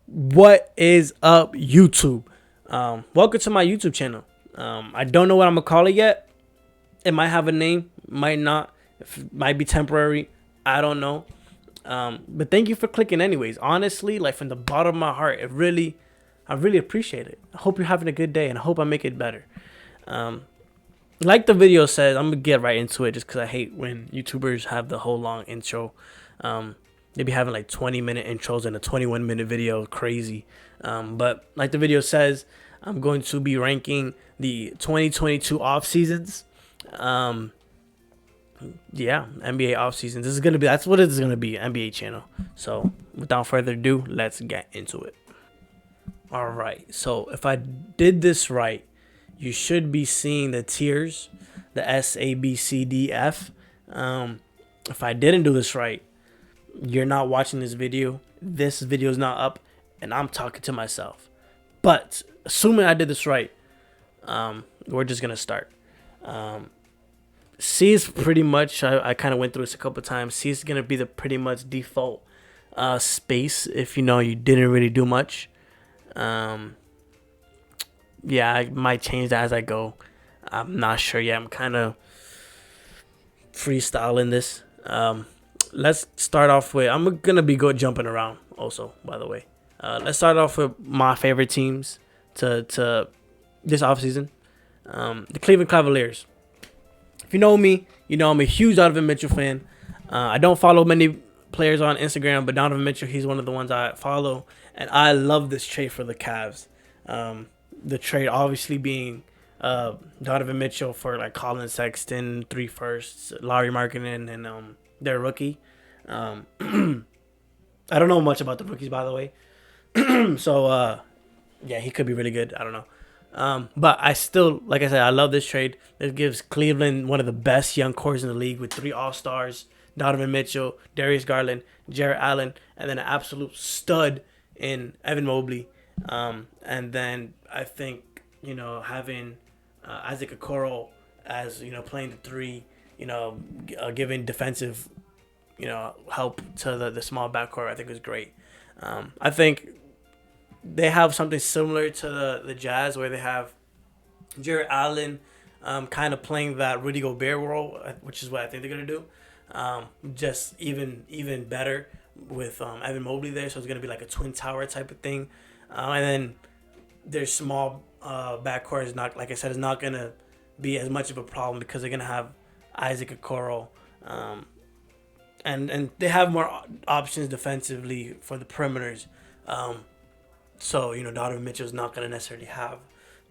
What is up, YouTube? Welcome to my YouTube channel. I don't know what I'm gonna call it yet. It might have a name, might not. It might be temporary. I don't know. But thank you for clicking, anyways. Honestly, like from the bottom of my heart, I really appreciate it. I hope you're having a good day, and I hope I make it better. Like the video says, I'm gonna get right into it just because I hate when YouTubers have the whole long intro. They be having like 20-minute intros and a 21-minute video. Crazy. But like the video says, I'm going to be ranking the 2022 off seasons. Yeah, NBA off seasons. That's what it's gonna be, NBA channel. So without further ado, let's get into it. All right. So if I did this right, you should be seeing the tiers, the S, A, B, C, D, F. If I didn't do this right, you're not watching this video. This video is not up, and I'm talking to myself. But assuming I did this right, we're just gonna start. C is pretty much. I kind of went through this a couple times. C is gonna be the pretty much default space if you didn't really do much. Yeah, I might change that as I go. I'm not sure yet. I'm kind of freestyling this. Let's start off with. I'm gonna be jumping around. Also, by the way, let's start off with my favorite teams to this offseason. The Cleveland Cavaliers. If you know me, you know I'm a huge Donovan Mitchell fan. I don't follow many players on Instagram, but Donovan Mitchell, he's one of the ones I follow, and I love this trade for the Cavs. The trade obviously being Donovan Mitchell for like Colin Sexton, 3 firsts, Larry Markkinen, and their rookie. I don't know much about the rookies, by the way. So yeah, he could be really good. I don't know. But I still, like I said, I love this trade. It gives Cleveland one of the best young cores in the league with 3 All-Stars, Donovan Mitchell, Darius Garland, Jarrett Allen, and then an absolute stud in Evan Mobley. And then I think, having Isaac Okoro as, playing the 3, giving defensive, help to the small backcourt, I think was great. I think they have something similar to the Jazz where they have Jarrett Allen kind of playing that Rudy Gobert role, which is what I think they're going to do. Just even better with Evan Mobley there. So it's going to be like a twin tower type of thing. And then their small backcourt is not, like I said, is not going to be as much of a problem because they're going to have Isaac Okoro. And they have more options defensively for the perimeters. So, Donovan Mitchell is not going to necessarily have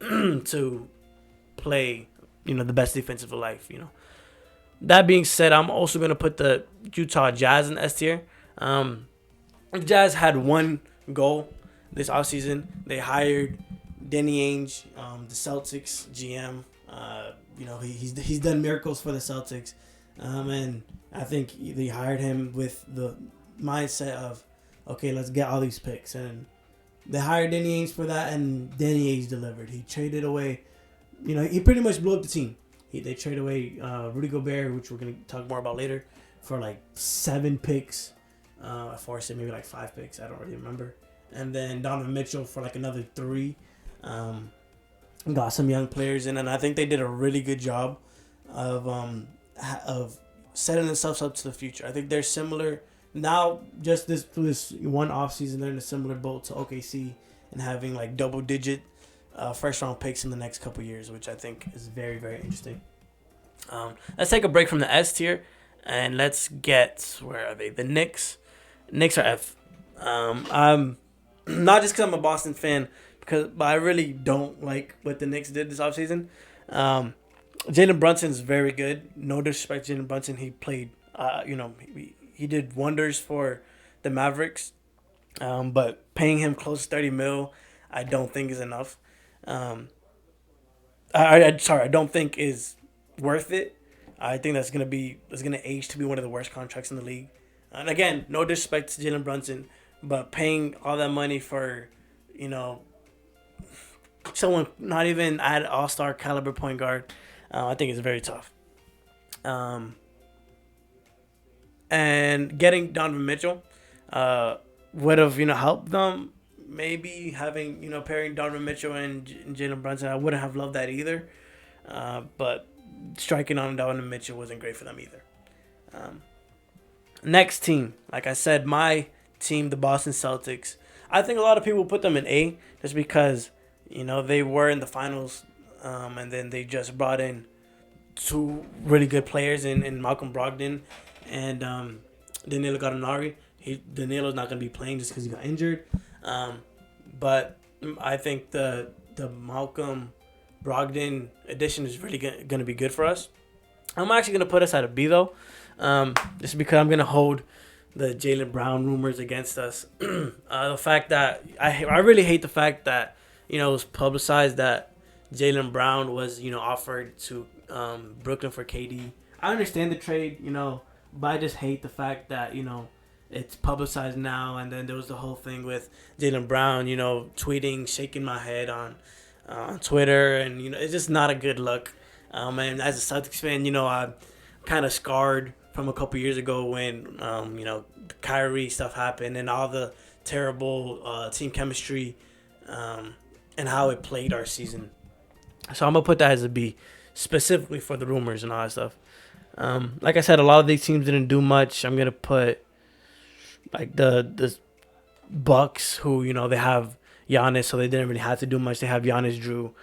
to play, the best defensive of life, That being said, I'm also going to put the Utah Jazz in S tier. The Jazz had one goal this offseason. They hired Danny Ainge, the Celtics GM. He's done miracles for the Celtics. And I think they hired him with the mindset of, okay, let's get all these picks. And they hired Danny Ainge for that, and Danny Ainge delivered. He traded away, he pretty much blew up the team. They traded away Rudy Gobert, which we're going to talk more about later, for like 7 picks. I forced it, maybe like 5 picks. I don't really remember. And then Donovan Mitchell for like another 3. Got some young players in, and I think they did a really good job of setting themselves up to the future. I think they're similar now. Just this one offseason, they're in a similar boat to OKC and having like double-digit first round picks in the next couple years, which I think is very, very interesting. Let's take a break from the S tier and let's get, where are they? The Knicks. Knicks are F. I'm not just because I'm a Boston fan, but I really don't like what the Knicks did this offseason. Jalen Brunson's very good. No disrespect to Jalen Brunson. He played, he did wonders for the Mavericks. But paying him close to $30 million, I don't think is enough. I don't think is worth it. I think that's gonna age to be one of the worst contracts in the league. And again, no disrespect to Jalen Brunson, but paying all that money for, someone not even at all-star caliber point guard, I think it's very tough. And getting Donovan Mitchell would have helped them maybe having pairing Donovan Mitchell and Jalen Brunson. I wouldn't have loved that either. But striking on Donovan Mitchell wasn't great for them either. Next team, like I said, my team, the Boston Celtics. I think a lot of people put them in A just because they were in the finals, and then they just brought in two really good players in Malcolm Brogdon and Danilo Gallinari. Danilo's not going to be playing just because he got injured. But I think the Malcolm Brogdon addition is really going to be good for us. I'm actually going to put us at a B, though, just because I'm going to hold the Jaylen Brown rumors against us. The fact that I really hate the fact that, it was publicized that Jaylen Brown was, offered to Brooklyn for KD. I understand the trade, but I just hate the fact that, it's publicized now, and then there was the whole thing with Jaylen Brown, tweeting, shaking my head on Twitter, and it's just not a good look. And as a Celtics fan, I'm kind of scarred from a couple years ago when the Kyrie stuff happened and all the terrible team chemistry and how it played our season. So I'm gonna put that as a B, specifically for the rumors and all that stuff. Like I said, a lot of these teams didn't do much. I'm gonna put like the Bucks, who they have Giannis, so they didn't really have to do much. They have Giannis, Drew,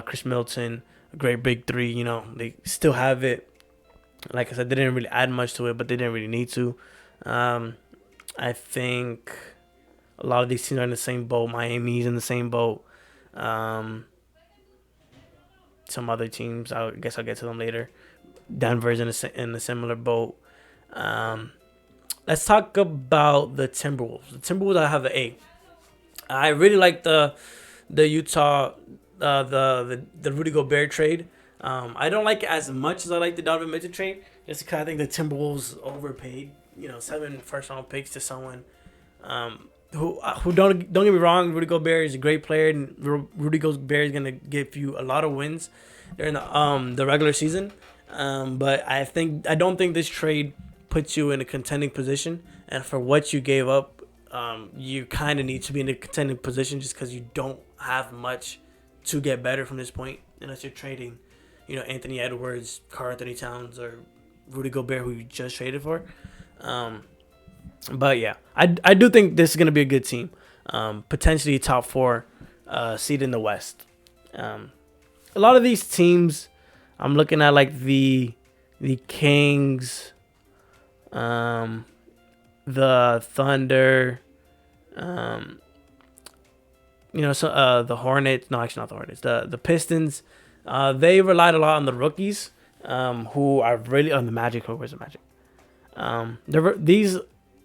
Chris Middleton, a great big three. They still have it. Like I said, they didn't really add much to it, but they didn't really need to. I think a lot of these teams are in the same boat. Miami's in the same boat. Some other teams, I guess I'll get to them later. Denver's in a similar boat. Let's talk about the Timberwolves. The Timberwolves, I have an A. I really like the Utah, the Rudy Gobert trade. I don't like it as much as I like the Donovan Mitchell trade, just because I think the Timberwolves overpaid. 7 first-round picks to someone who don't get me wrong. Rudy Gobert is a great player, and Rudy Gobert is gonna give you a lot of wins during the regular season. But I don't think this trade puts you in a contending position, and for what you gave up, you kind of need to be in a contending position just because you don't have much to get better from this point unless you're trading, Anthony Edwards, Karl Anthony Towns, or Rudy Gobert, who you just traded for. But yeah, I do think this is gonna be a good team, potentially top 4 seed in the West. A lot of these teams, I'm looking at like the Kings, the Thunder, the Hornets. No, actually not the Hornets. The Pistons. They relied a lot on the rookies, who are really on the Magic. Where's the Magic? These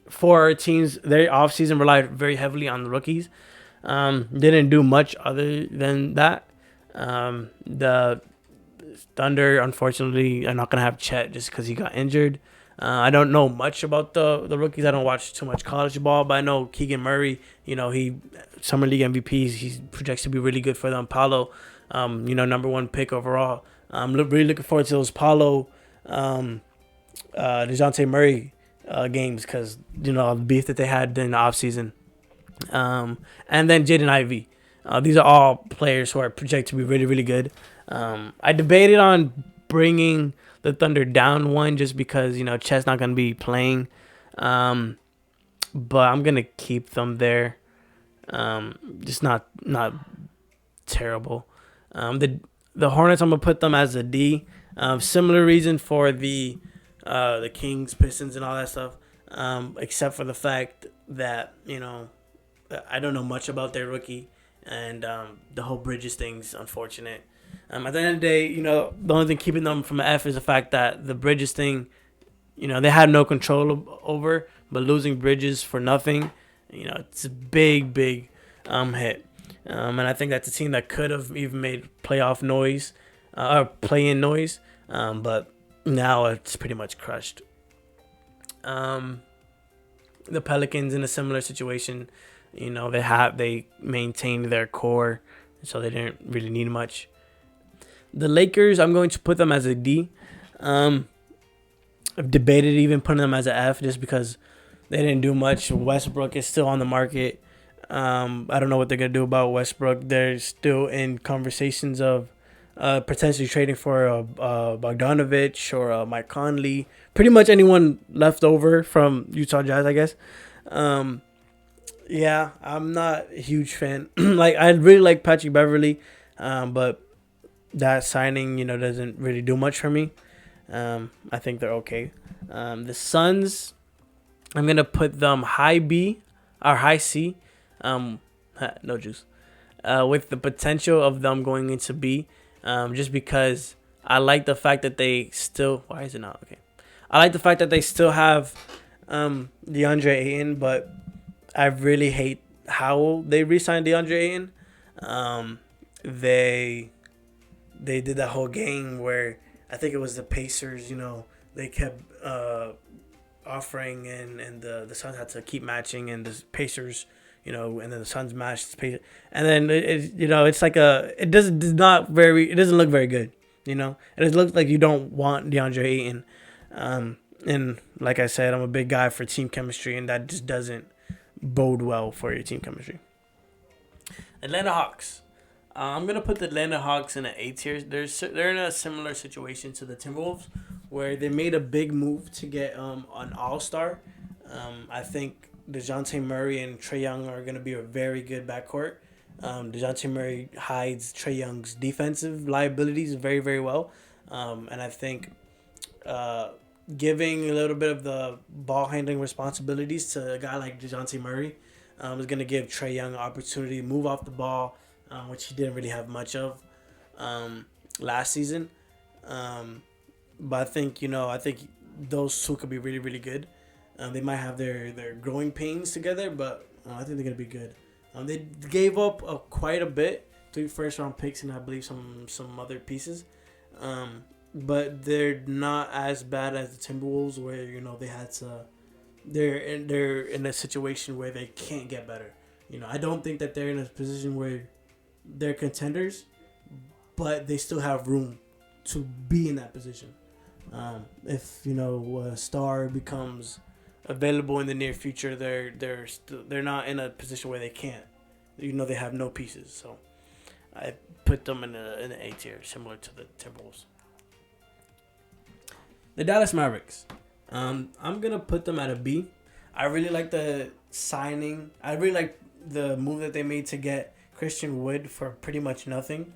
4 teams, their offseason relied very heavily on the rookies. Didn't do much other than that. The Thunder, unfortunately, are not going to have Chet just because he got injured. I don't know much about the rookies. I don't watch too much college ball, but I know Keegan Murray, he Summer League MVP. He projects to be really good for them. Paolo, number 1 pick overall. I'm really looking forward to those Paolo, DeJounte Murray games because, the beef that they had during the offseason. And then Jaden Ivey. These are all players who are projected to be really, really good. I debated on bringing the Thunder down 1 just because, Chet's not going to be playing. But I'm going to keep them there. Just not terrible. The Hornets, I'm going to put them as a D. Similar reason for the Kings, Pistons, and all that stuff. Except for the fact that, I don't know much about their rookie. And the whole Bridges thing's unfortunate. At the end of the day, the only thing keeping them from an F is the fact that the Bridges thing, they had no control over, but losing Bridges for nothing, it's a big hit. And I think that's a team that could have even made playoff noise, or play-in noise, but now it's pretty much crushed. The Pelicans in a similar situation, they maintained their core, so they didn't really need much. The Lakers, I'm going to put them as a D. I've debated even putting them as an F just because they didn't do much. Westbrook is still on the market. I don't know what they're gonna do about Westbrook. They're still in conversations of potentially trading for Bogdanovich or Mike Conley. Pretty much anyone left over from Utah Jazz, I guess. Um, yeah, I'm not a huge fan. Like I really like Patrick Beverly, but that signing, doesn't really do much for me. I think they're okay. The Suns, I'm gonna put them high B or high C. No juice. With the potential of them going into B, just because I like the fact that they still. Why is it not okay? I like the fact that they still have DeAndre Ayton, but I really hate how they re-signed DeAndre Ayton. They did that whole game where I think it was the Pacers. They kept offering and the Suns had to keep matching, and the Pacers. And then the Suns matched the Pacers, and then it's like it doesn't look very good. It looks like you don't want DeAndre Ayton. And like I said, I'm a big guy for team chemistry, and that just doesn't bode well for your team chemistry. Atlanta Hawks. I'm gonna put the Atlanta Hawks in an A tier. They're in a similar situation to the Timberwolves, where they made a big move to get an All-Star. I think DeJounte Murray and Trae Young are gonna be a very good backcourt. DeJounte Murray hides Trae Young's defensive liabilities very, very well, and I think giving a little bit of the ball handling responsibilities to a guy like DeJounte Murray is going to give Trae Young an opportunity to move off the ball, which he didn't really have much of last season. But I think those two could be really, really good. They might have their growing pains together, but I think they're going to be good. They gave up quite a bit, 3 first-round picks and I believe some other pieces. But they're not as bad as the Timberwolves, where they had to. They're in a situation where they can't get better. I don't think that they're in a position where they're contenders, but they still have room to be in that position. If a star becomes available in the near future, they're not in a position where they can't. They have no pieces, so I put them in an A tier, similar to the Timberwolves. The Dallas Mavericks. I'm going to put them at a B. I really like the signing. I really like the move that they made to get Christian Wood for pretty much nothing.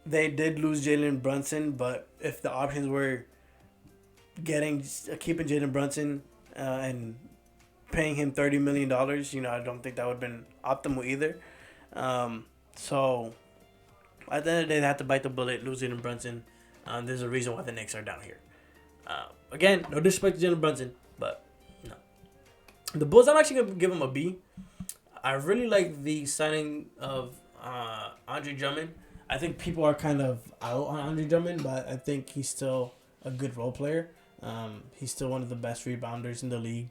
They did lose Jalen Brunson, but if the options were keeping Jalen Brunson and paying him $30 million, I don't think that would have been optimal either. So at the end of the day, they had to bite the bullet, lose Jalen Brunson. There's a reason why the Knicks are down here. Again, no disrespect to Jalen Brunson, but no. The Bulls, I'm actually going to give them a B. I really like the signing of Andre Drummond. I think people are kind of out on Andre Drummond, but I think he's still a good role player. He's still one of the best rebounders in the league.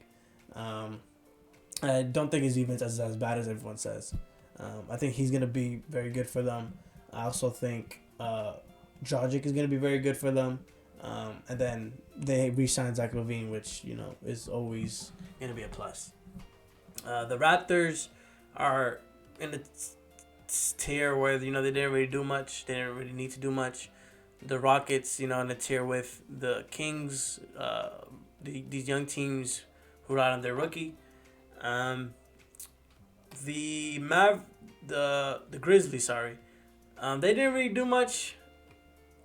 I don't think his defense is as bad as everyone says. I think he's going to be very good for them. I also think Dragic is going to be very good for them. And then they re-signed Zach LaVine, which, is always going to be a plus. The Raptors are in a tier where, they didn't really do much. They didn't really need to do much. The Rockets, in a tier with the Kings, these young teams who ride on their rookie. The Grizzlies, sorry. They didn't really do much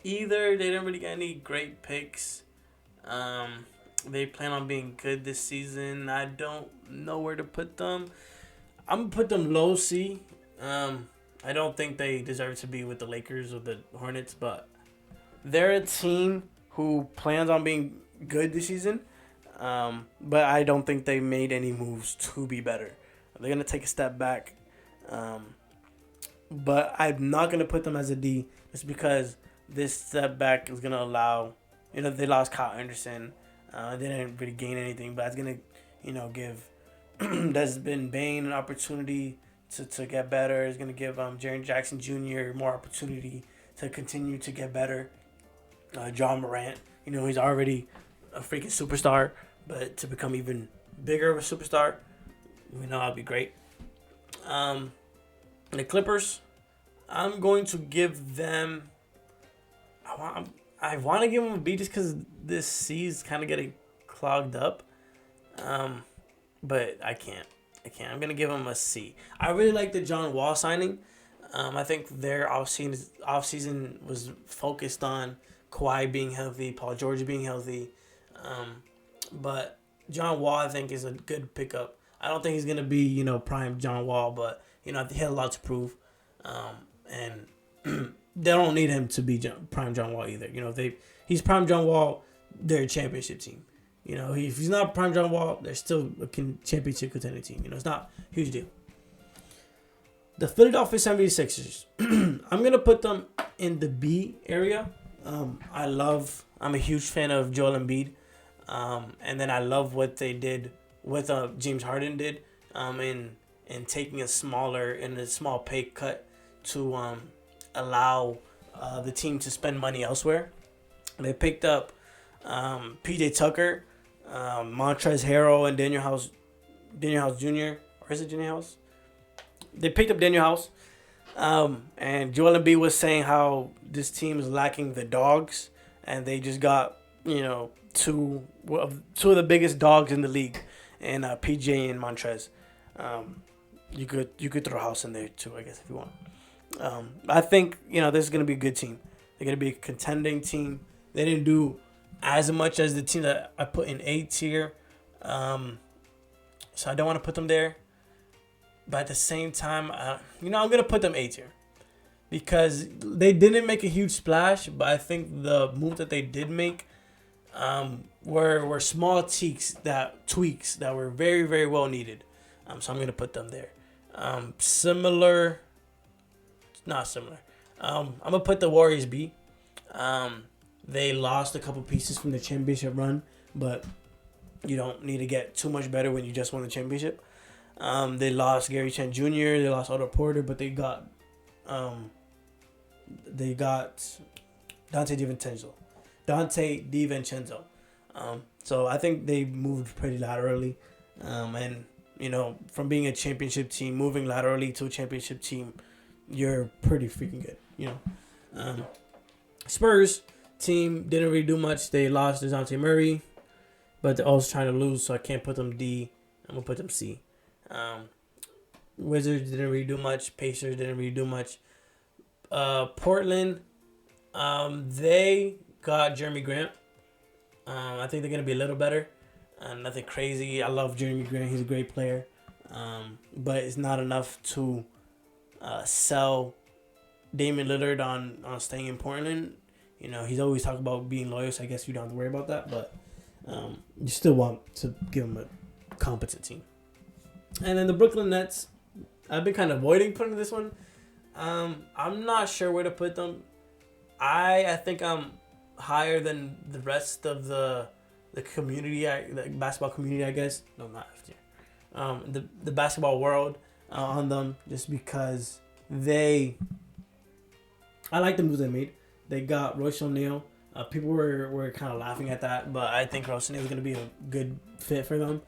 either. They didn't really get any great picks. They plan on being good this season. I don't know where to put them. I'm going to put them low C. I don't think they deserve to be with the Lakers or the Hornets, but they're a team who plans on being good this season. But I don't think they made any moves to be better. They're going to take a step back. But I'm not going to put them as a D just because this step back is going to allow, they lost Kyle Anderson. They didn't really gain anything, but it's going to, give Desmond Bane an opportunity to get better. It's going to give Jaren Jackson Jr. more opportunity to continue to get better. John Morant, he's already a freaking superstar, but to become even bigger of a superstar, We know that'd be great. The Clippers, I'm going to give them. I want to give them a B just because this C is kind of getting clogged up. But I can't. I'm gonna give them a C. I really like the John Wall signing. I think their offseason was focused on Kawhi being healthy, Paul George being healthy. But John Wall, I think, is a good pickup. I don't think he's gonna be, prime John Wall, but I think he had a lot to prove. And they don't need him to be prime John Wall either. If he's prime John Wall, they're a championship team. If he's not prime John Wall, they're still a championship contending team. It's not a huge deal. The Philadelphia 76ers, I'm going to put them in the B area. I'm a huge fan of Joel Embiid. And then I love what they did, what James Harden did in taking a small pay cut to allow the team to spend money elsewhere. They picked up P.J. Tucker, Montrezl Harrell, and Daniel House Jr. Or is it Daniel House? They picked up Daniel House. And Joel Embiid was saying how this team is lacking the dogs, and they just got two of the biggest dogs in the league, and PJ and Montrez. You could throw House in there too, I guess, if you want. I think this is gonna be a good team. They're gonna be a contending team. They didn't do as much as the team that I put in A tier, so I don't want to put them there. But at the same time, I'm gonna put them A tier because they didn't make a huge splash, but I think the move that they did make were small tweaks that were very, very well needed. So I'm gonna put them there. Not similar. I'm gonna put the Warriors B. They lost a couple pieces from the championship run, but you don't need to get too much better when you just won the championship. They lost Gary Trent Jr. They lost Otto Porter, but they got Dante DiVincenzo. So I think they moved pretty laterally, and from being a championship team, moving laterally to a championship team, you're pretty freaking good. Spurs team didn't really do much. They lost DeJounte Murray, but they're also trying to lose, so I can't put them D. I'm gonna put them C. Wizards didn't really do much. Pacers didn't really do much. Portland, they got Jeremy Grant. I think they're gonna be a little better. Nothing crazy. I love Jeremy Grant. He's a great player. But it's not enough to sell Damian Lillard on staying in Portland. He's always talking about being loyal, so I guess you don't have to worry about that. But you still want to give him a competent team. And then the Brooklyn Nets, I've been kind of avoiding putting this one. I'm not sure where to put them. I think I'm higher than the rest of the community, the basketball community, I guess. No, not FJ. The basketball world on them, just because I like the moves they made. They got Royce O'Neal. People were kind of laughing at that, but I think Royce O'Neal is going to be a good fit for them.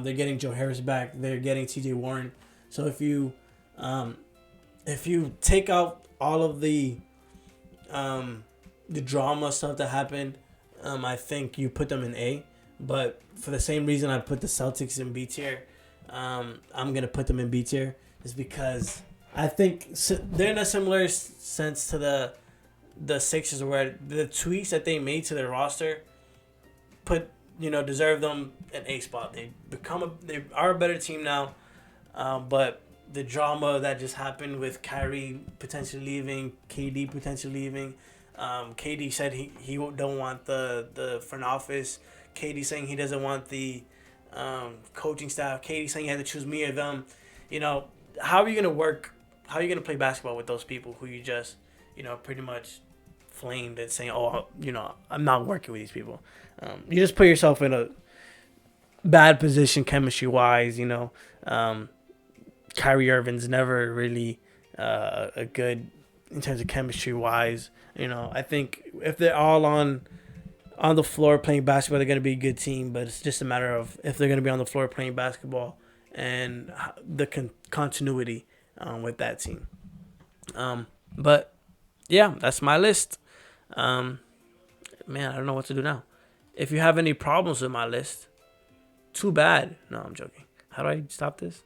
They're getting Joe Harris back. They're getting T.J. Warren. So if you take out all of the drama stuff that happened, I think you put them in A. But for the same reason I put the Celtics in B tier, I'm gonna put them in B tier, is because I think they're in a similar sense to the Sixers, where the tweaks that they made to their roster deserve them an A spot. They are a better team now, but the drama that just happened with Kyrie potentially leaving, KD potentially leaving. KD said he don't want the front office. KD saying he doesn't want the coaching staff. KD saying you have to choose me or them. How are you gonna work? How are you gonna play basketball with those people who you just pretty much flamed and saying, I'm not working with these people. You just put yourself in a bad position chemistry wise. Kyrie Irving's never really a good in terms of chemistry wise. I think if they're all on the floor playing basketball, they're going to be a good team. But it's just a matter of if they're going to be on the floor playing basketball and the continuity with that team. But yeah, that's my list. Man, I don't know what to do now. If you have any problems with my list, too bad. No, I'm joking. How do I stop this?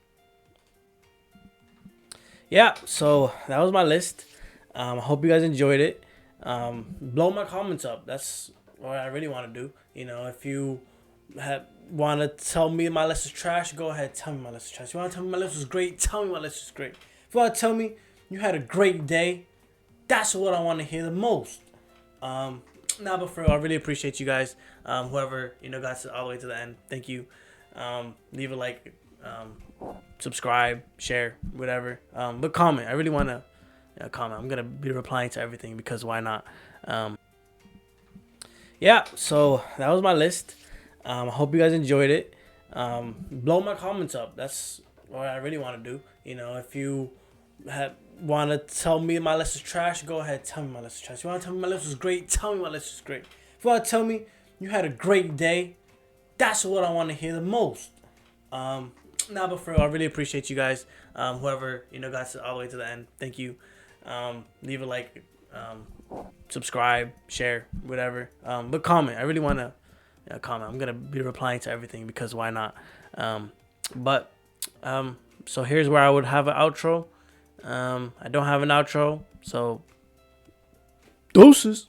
Yeah, so that was my list. I hope you guys enjoyed it. Blow my comments up. That's what I really want to do. If you want to tell me my list is trash, go ahead. Tell me my list is trash. If you want to tell me my list was great, tell me my list is great. If you want to tell me you had a great day, that's what I want to hear the most. But for real, I really appreciate you guys. Whoever got all the way to the end, thank you. Leave a like, subscribe, share, whatever. But comment. I really want to comment. I'm gonna be replying to everything because why not? Yeah. So that was my list. I hope you guys enjoyed it. Blow my comments up. That's what I really want to do. If you want to tell me my list is trash, go ahead. Tell me my list is trash. If you want to tell me my list was great, tell me my list is great. If you want to tell me you had a great day, that's what I want to hear the most. But for real, I really appreciate you guys. Whoever got all the way to the end, thank you. Leave a like, subscribe, share, whatever. But comment. I really want to comment. I'm gonna be replying to everything because why not? So here's where I would have an outro. I don't have an outro, so deuces.